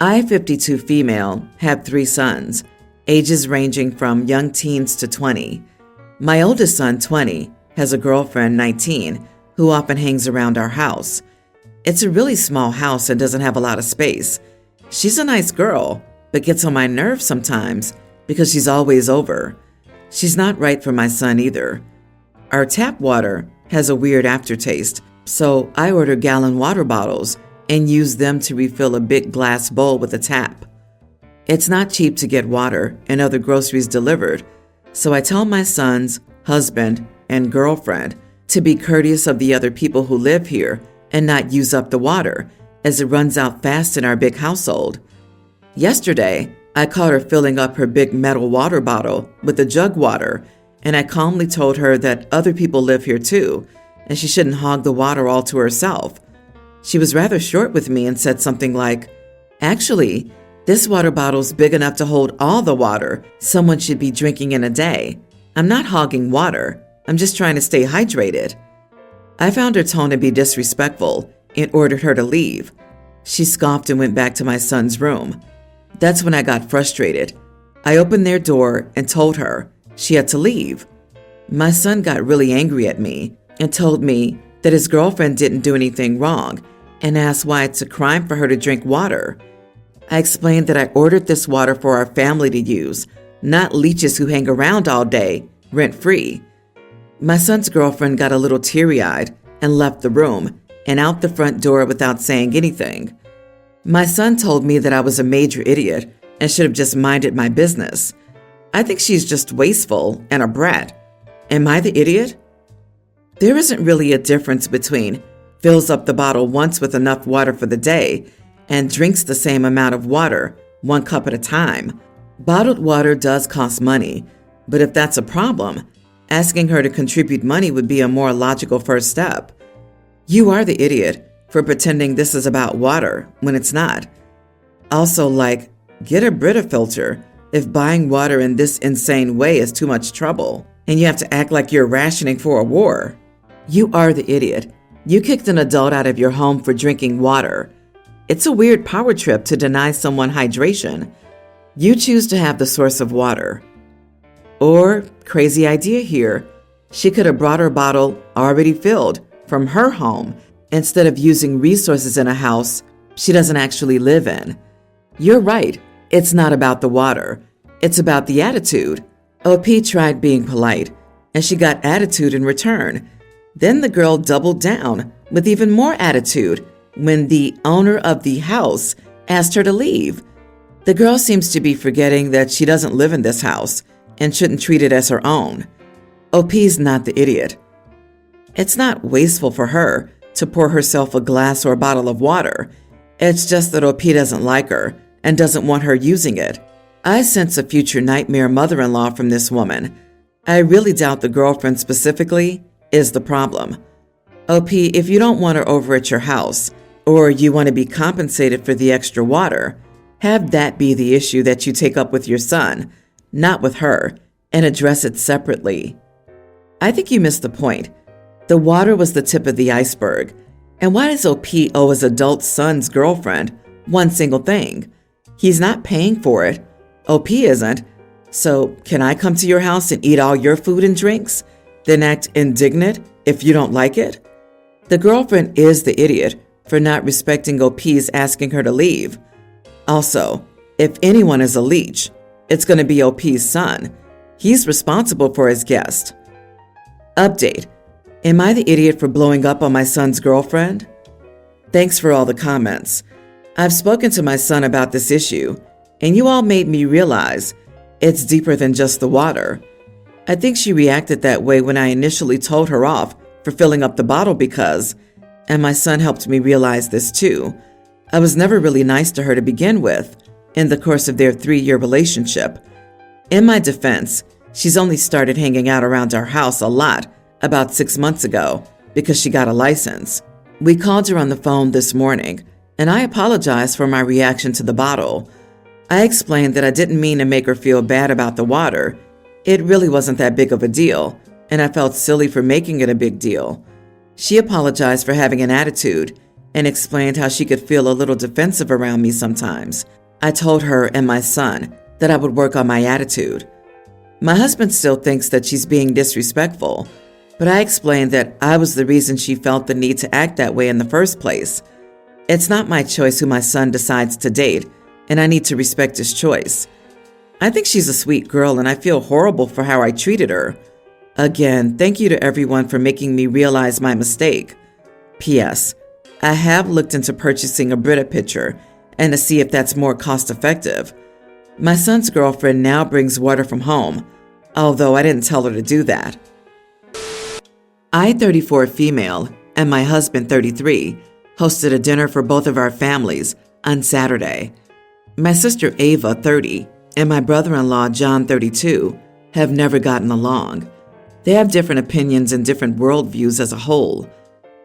I, 52 female, have 3 sons, ages ranging from young teens to 20. My oldest son, 20, has a girlfriend, 19, who often hangs around our house. It's a really small house and doesn't have a lot of space. She's a nice girl, but gets on my nerves sometimes because she's always over. She's not right for my son either. Our tap water has a weird aftertaste, so I order gallon water bottles and use them to refill a big glass bowl with a tap. It's not cheap to get water and other groceries delivered, so I tell my sons, husband, and girlfriend to be courteous of the other people who live here and not use up the water, as it runs out fast in our big household. Yesterday, I caught her filling up her big metal water bottle with the jug water, and I calmly told her that other people live here too, and she shouldn't hog the water all to herself. She was rather short with me and said something like, "Actually, this water bottle's big enough to hold all the water someone should be drinking in a day. I'm not hogging water. I'm just trying to stay hydrated." I found her tone to be disrespectful and ordered her to leave. She scoffed and went back to my son's room. That's when I got frustrated. I opened their door and told her she had to leave. My son got really angry at me and told me that his girlfriend didn't do anything wrong and asked why it's a crime for her to drink water. I explained that I ordered this water for our family to use, not leeches who hang around all day, rent-free. My son's girlfriend got a little teary-eyed and left the room and out the front door without saying anything. My son told me that I was a major idiot and should have just minded my business. I think she's just wasteful and a brat. Am I the idiot? There isn't really a difference between fills up the bottle once with enough water for the day and drinks the same amount of water, 1 cup at a time. Bottled water does cost money, but if that's a problem, asking her to contribute money would be a more logical first step. You are the idiot for pretending this is about water when it's not. Also, get a Brita filter if buying water in this insane way is too much trouble and you have to act like you're rationing for a war. You are the idiot. You kicked an adult out of your home for drinking water. It's a weird power trip to deny someone hydration. You choose to have the source of water. Or, crazy idea here, she could have brought her bottle already filled from her home instead of using resources in a house she doesn't actually live in. You're right, it's not about the water. It's about the attitude. OP tried being polite, and she got attitude in return. Then the girl doubled down with even more attitude when the owner of the house asked her to leave. The girl seems to be forgetting that she doesn't live in this house and shouldn't treat it as her own. OP's not the idiot. It's not wasteful for her to pour herself a glass or a bottle of water. It's just that OP doesn't like her and doesn't want her using it. I sense a future nightmare mother-in-law from this woman. I really doubt the girlfriend specifically is the problem. OP, if you don't want her over at your house, or you want to be compensated for the extra water, have that be the issue that you take up with your son, not with her, and address it separately. I think you missed the point. The water was the tip of the iceberg. And why does OP owe his adult son's girlfriend one single thing? He's not paying for it. OP isn't. So can I come to your house and eat all your food and drinks, then act indignant if you don't like it? The girlfriend is the idiot for not respecting OP's asking her to leave. Also, if anyone is a leech, it's going to be OP's son. He's responsible for his guest. Update. Am I the idiot for blowing up on my son's girlfriend? Thanks for all the comments. I've spoken to my son about this issue, and you all made me realize it's deeper than just the water. I think she reacted that way when I initially told her off for filling up the bottle because, and my son helped me realize this too, I was never really nice to her to begin with in the course of their 3-year relationship. In my defense, she's only started hanging out around our house a lot about 6 months ago because she got a license. We called her on the phone this morning, and I apologized for my reaction to the bottle. I explained that I didn't mean to make her feel bad about the water. It really wasn't that big of a deal, and I felt silly for making it a big deal. She apologized for having an attitude and explained how she could feel a little defensive around me sometimes. I told her and my son that I would work on my attitude. My husband still thinks that she's being disrespectful, but I explained that I was the reason she felt the need to act that way in the first place. It's not my choice who my son decides to date, and I need to respect his choice. I think she's a sweet girl, and I feel horrible for how I treated her. Again, thank you to everyone for making me realize my mistake. P.S. I have looked into purchasing a Brita pitcher and to see if that's more cost-effective. My son's girlfriend now brings water from home, although I didn't tell her to do that. I, 34 female, and my husband, 33, hosted a dinner for both of our families on Saturday. My sister Ava, 30, and my brother-in-law, John, 32, have never gotten along. They have different opinions and different worldviews as a whole.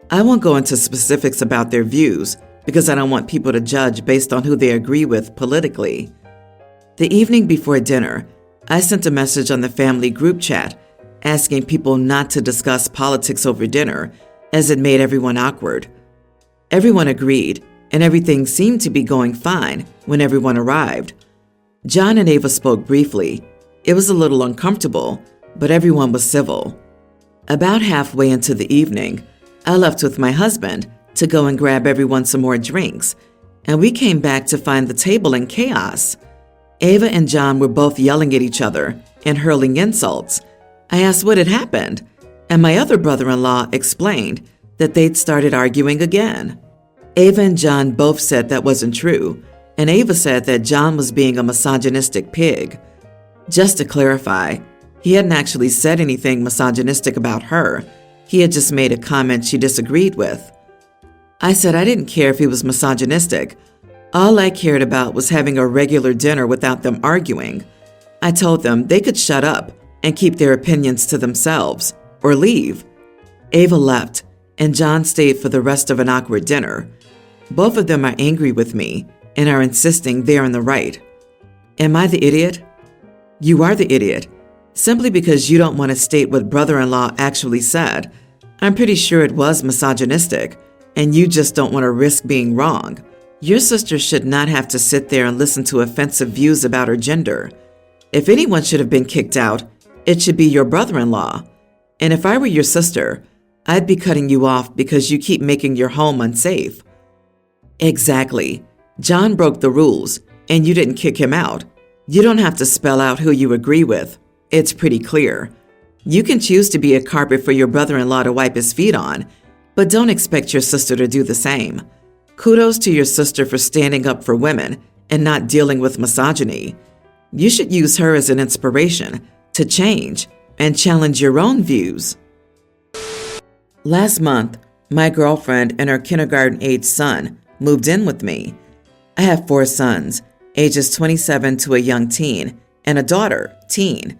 I won't go into specifics about their views because I don't want people to judge based on who they agree with politically. The evening before dinner, I sent a message on the family group chat asking people not to discuss politics over dinner as it made everyone awkward. Everyone agreed, and everything seemed to be going fine when everyone arrived. John and Ava spoke briefly. It was a little uncomfortable, but everyone was civil. About halfway into the evening, I left with my husband to go and grab everyone some more drinks, and we came back to find the table in chaos. Ava and John were both yelling at each other and hurling insults. I asked what had happened, and my other brother-in-law explained that they'd started arguing again. Ava and John both said that wasn't true, and Ava said that John was being a misogynistic pig. Just to clarify, he hadn't actually said anything misogynistic about her. He had just made a comment she disagreed with. I said I didn't care if he was misogynistic. All I cared about was having a regular dinner without them arguing. I told them they could shut up and keep their opinions to themselves, or leave. Ava left, and John stayed for the rest of an awkward dinner. Both of them are angry with me and are insisting they're in the right. Am I the idiot? You are the idiot. Simply because you don't want to state what brother-in-law actually said. I'm pretty sure it was misogynistic, and you just don't want to risk being wrong. Your sister should not have to sit there and listen to offensive views about her gender. If anyone should have been kicked out, it should be your brother-in-law. And if I were your sister, I'd be cutting you off because you keep making your home unsafe. Exactly. John broke the rules, and you didn't kick him out. You don't have to spell out who you agree with. It's pretty clear. You can choose to be a carpet for your brother-in-law to wipe his feet on, but don't expect your sister to do the same. Kudos to your sister for standing up for women and not dealing with misogyny. You should use her as an inspiration to change and challenge your own views. Last month, my girlfriend and her kindergarten-age son moved in with me. I have 4 sons, ages 27 to a young teen, and a daughter, teen.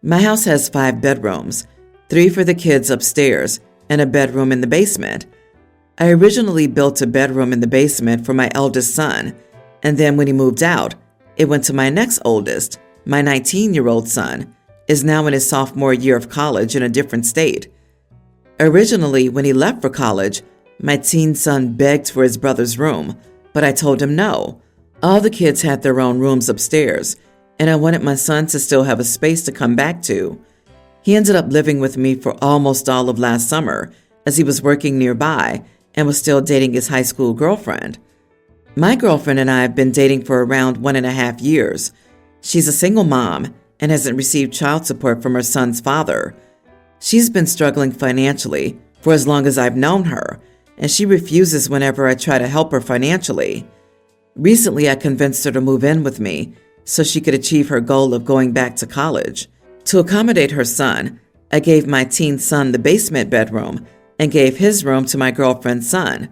My house has 5 bedrooms, 3 for the kids upstairs and a bedroom in the basement. I originally built a bedroom in the basement for my eldest son, and then when he moved out, it went to my next oldest. My 19-year-old son is now in his sophomore year of college in a different state. Originally, when he left for college, my teen son begged for his brother's room, but I told him no. All the kids had their own rooms upstairs, and I wanted my son to still have a space to come back to. He ended up living with me for almost all of last summer, as he was working nearby and was still dating his high school girlfriend. My girlfriend and I have been dating for around 1.5 years. She's a single mom and hasn't received child support from her son's father. She's been struggling financially for as long as I've known her, and she refuses whenever I try to help her financially. Recently, I convinced her to move in with me so she could achieve her goal of going back to college. To accommodate her son, I gave my teen son the basement bedroom and gave his room to my girlfriend's son.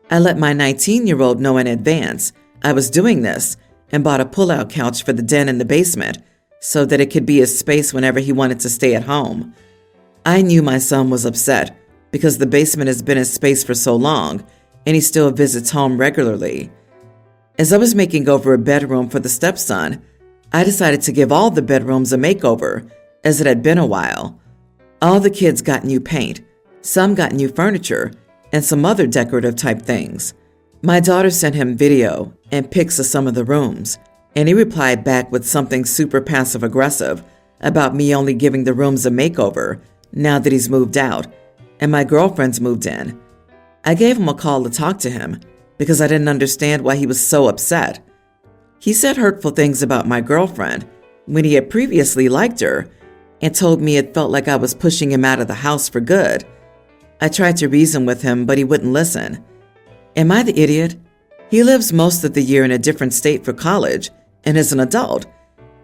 I let my 19-year-old know in advance I was doing this and bought a pull-out couch for the den in the basement so that it could be his space whenever he wanted to stay at home. I knew my son was upset because the basement has been his space for so long and he still visits home regularly. As I was making over a bedroom for the stepson, I decided to give all the bedrooms a makeover, as it had been a while. All the kids got new paint, some got new furniture, and some other decorative type things. My daughter sent him video and pics of some of the rooms, and he replied back with something super passive-aggressive about me only giving the rooms a makeover now that he's moved out and my girlfriend's moved in. I gave him a call to talk to him because I didn't understand why he was so upset. He said hurtful things about my girlfriend when he had previously liked her and told me it felt like I was pushing him out of the house for good. I tried to reason with him, but he wouldn't listen. Am I the idiot? He lives most of the year in a different state for college and is an adult.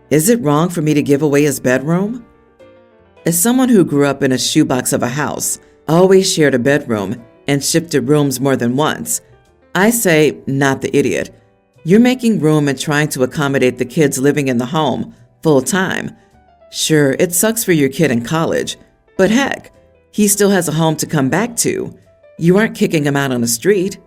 Is it wrong for me to give away his bedroom? As someone who grew up in a shoebox of a house, always shared a bedroom, and shifted rooms more than once, I say, not the idiot. You're making room and trying to accommodate the kids living in the home full time. Sure, it sucks for your kid in college, but heck, he still has a home to come back to. You aren't kicking him out on the street.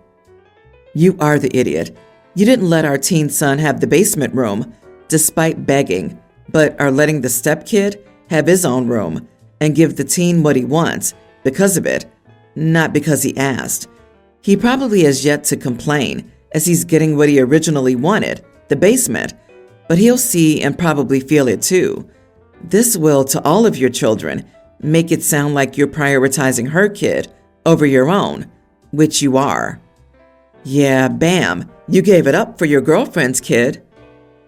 You are the idiot. You didn't let our teen son have the basement room, despite begging, but are letting the stepkid have his own room and give the teen what he wants because of it, not because he asked. He probably has yet to complain as he's getting what he originally wanted, the basement, but he'll see and probably feel it too. This will, to all of your children, make it sound like you're prioritizing her kid over your own, which you are. Yeah, bam, you gave it up for your girlfriend's kid.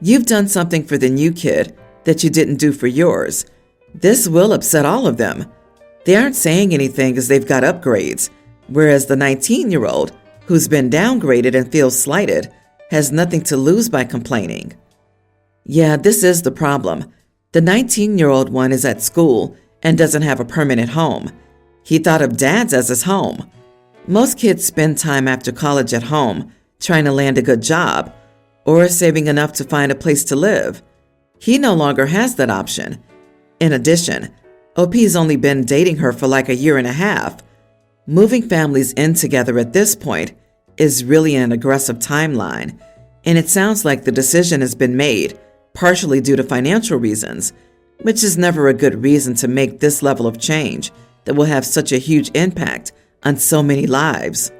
You've done something for the new kid that you didn't do for yours. This will upset all of them. They aren't saying anything as they've got upgrades, whereas the 19-year-old, who's been downgraded and feels slighted, has nothing to lose by complaining. Yeah, this is the problem. The 19-year-old one is at school and doesn't have a permanent home. He thought of dad's as his home. Most kids spend time after college at home trying to land a good job or saving enough to find a place to live. He no longer has that option. In addition, OP's only been dating her for like a year and a half. Moving families in together at this point is really an aggressive timeline, and it sounds like the decision has been made partially due to financial reasons, which is never a good reason to make this level of change that will have such a huge impact on so many lives.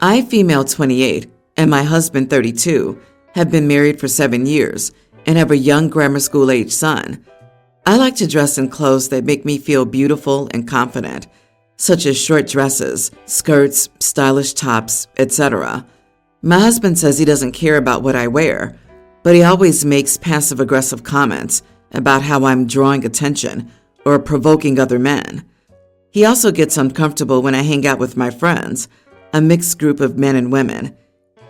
I, female 28, and my husband 32, have been married for 7 years and have a young grammar school-age son. I like to dress in clothes that make me feel beautiful and confident, such as short dresses, skirts, stylish tops, etc. My husband says he doesn't care about what I wear, but he always makes passive-aggressive comments about how I'm drawing attention or provoking other men. He also gets uncomfortable when I hang out with my friends, a mixed group of men and women.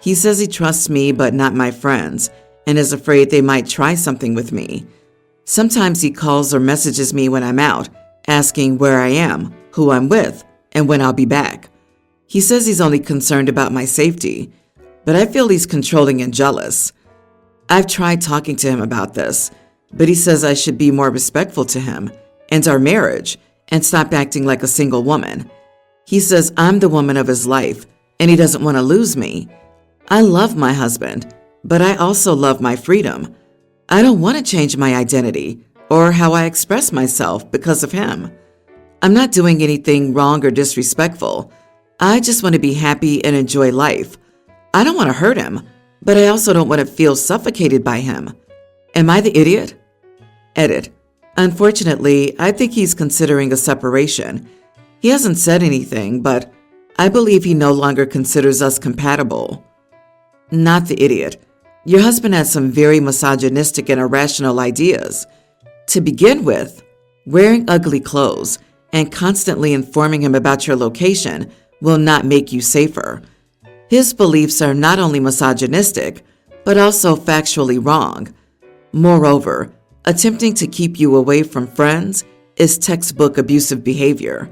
He says he trusts me but not my friends and is afraid they might try something with me. Sometimes he calls or messages me when I'm out, asking where I am, who I'm with, and when I'll be back. He says he's only concerned about my safety, but I feel he's controlling and jealous. I've tried talking to him about this, but he says I should be more respectful to him and our marriage and stop acting like a single woman. He says I'm the woman of his life and he doesn't want to lose me. I love my husband, but I also love my freedom. I don't want to change my identity or how I express myself because of him. I'm not doing anything wrong or disrespectful. I just want to be happy and enjoy life. I don't want to hurt him, but I also don't want to feel suffocated by him. Am I the idiot? Edit. Unfortunately, I think he's considering a separation. He hasn't said anything, but I believe he no longer considers us compatible. Not the idiot. Your husband has some very misogynistic and irrational ideas. To begin with, wearing ugly clothes and constantly informing him about your location will not make you safer. His beliefs are not only misogynistic, but also factually wrong. Moreover, attempting to keep you away from friends is textbook abusive behavior.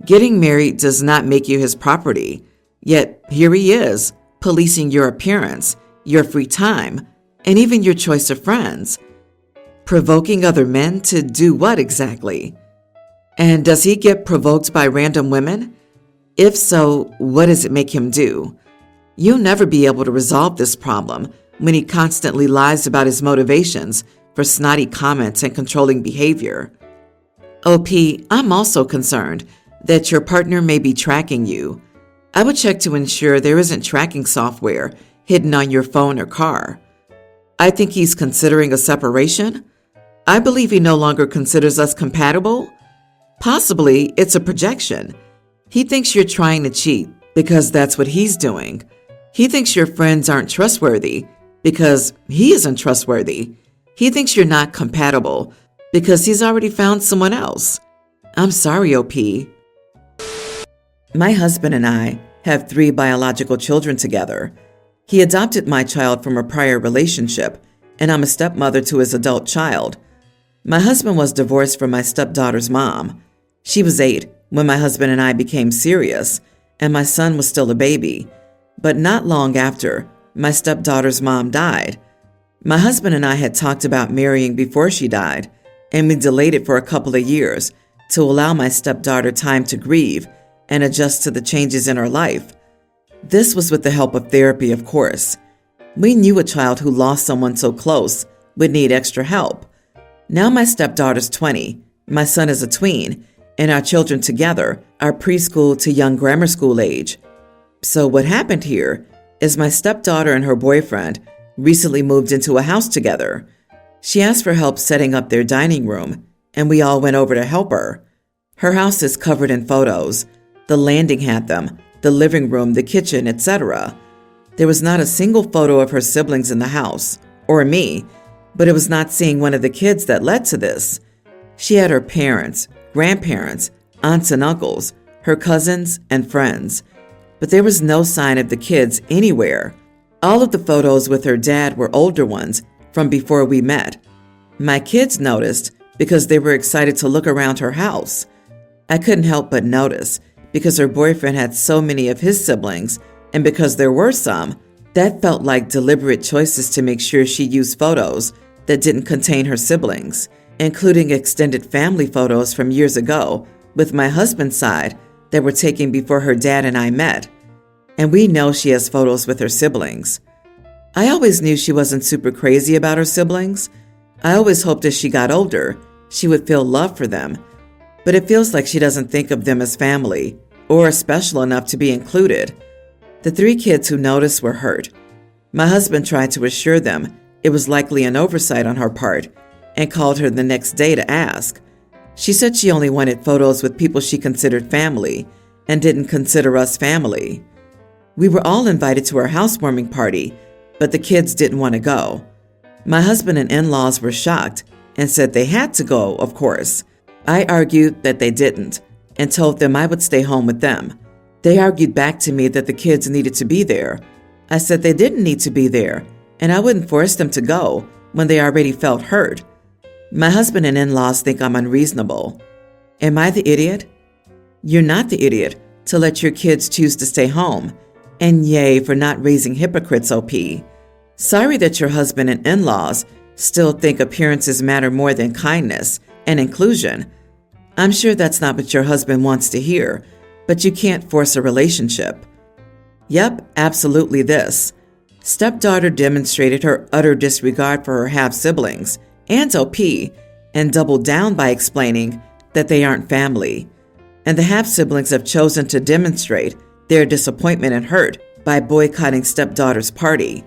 Getting married does not make you his property, yet here he is, policing your appearance, your free time, and even your choice of friends. Provoking other men to do what exactly? And does he get provoked by random women? If so, what does it make him do? You'll never be able to resolve this problem when he constantly lies about his motivations for snotty comments and controlling behavior. OP, I'm also concerned that your partner may be tracking you. I would check to ensure there isn't tracking software hidden on your phone or car. I think he's considering a separation. I believe he no longer considers us compatible. Possibly it's a projection. He thinks you're trying to cheat because that's what he's doing. He thinks your friends aren't trustworthy because he isn't trustworthy. He thinks you're not compatible because he's already found someone else. I'm sorry, OP. My husband and I have 3 biological children together. He adopted my child from a prior relationship, and I'm a stepmother to his adult child. My husband was divorced from my stepdaughter's mom. She was 8 when my husband and I became serious, and my son was still a baby. But not long after, my stepdaughter's mom died. My husband and I had talked about marrying before she died, and we delayed it for a couple of years to allow my stepdaughter time to grieve and adjust to the changes in her life. This was with the help of therapy, of course. We knew a child who lost someone so close would need extra help. Now my stepdaughter's 20, my son is a tween, and our children together are preschool to young grammar school age. So what happened here is my stepdaughter and her boyfriend recently moved into a house together. She asked for help setting up their dining room, and we all went over to help her. Her house is covered in photos. The landing had them, the living room, the kitchen, etc. There was not a single photo of her siblings in the house, or me, but it was not seeing one of the kids that led to this. She had her parents, grandparents, aunts and uncles, her cousins, and friends. But there was no sign of the kids anywhere. All of the photos with her dad were older ones from before we met. My kids noticed because they were excited to look around her house. I couldn't help but notice because her boyfriend had so many of his siblings, and because there were some, that felt like deliberate choices to make sure she used photos that didn't contain her siblings, including extended family photos from years ago with my husband's side that were taken before her dad and I met. And we know she has photos with her siblings. I always knew she wasn't super crazy about her siblings. I always hoped as she got older, she would feel love for them. But it feels like she doesn't think of them as family or special enough to be included. The 3 kids who noticed were hurt. My husband tried to assure them it was likely an oversight on her part and called her the next day to ask. She said she only wanted photos with people she considered family and didn't consider us family. We were all invited to her housewarming party, but the kids didn't want to go. My husband and in-laws were shocked and said they had to go, of course. I argued that they didn't and told them I would stay home with them. They argued back to me that the kids needed to be there. I said they didn't need to be there, and I wouldn't force them to go when they already felt hurt. My husband and in-laws think I'm unreasonable. Am I the idiot? You're not the idiot to let your kids choose to stay home. And yay for not raising hypocrites, OP. Sorry that your husband and in-laws still think appearances matter more than kindness and inclusion. I'm sure that's not what your husband wants to hear, but you can't force a relationship. Yep, absolutely this. Stepdaughter demonstrated her utter disregard for her half-siblings and OP and doubled down by explaining that they aren't family. And the half-siblings have chosen to demonstrate their disappointment and hurt by boycotting stepdaughter's party.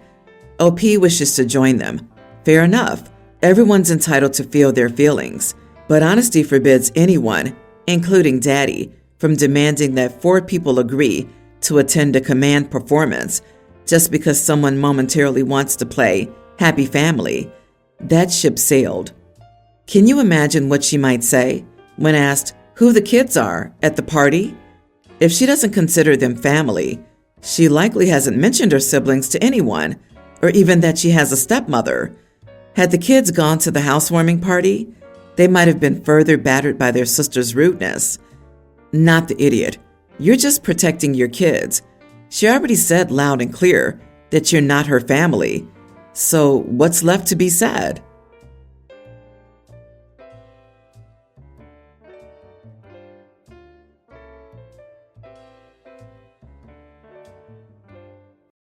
OP wishes to join them. Fair enough. Everyone's entitled to feel their feelings. But honesty forbids anyone, including Daddy, from demanding that 4 people agree to attend a command performance just because someone momentarily wants to play happy family. That ship sailed. Can you imagine what she might say when asked who the kids are at the party? If she doesn't consider them family, she likely hasn't mentioned her siblings to anyone, or even that she has a stepmother. Had the kids gone to the housewarming party, they might have been further battered by their sister's rudeness. Not the idiot. You're just protecting your kids. She already said loud and clear that you're not her family. So what's left to be said?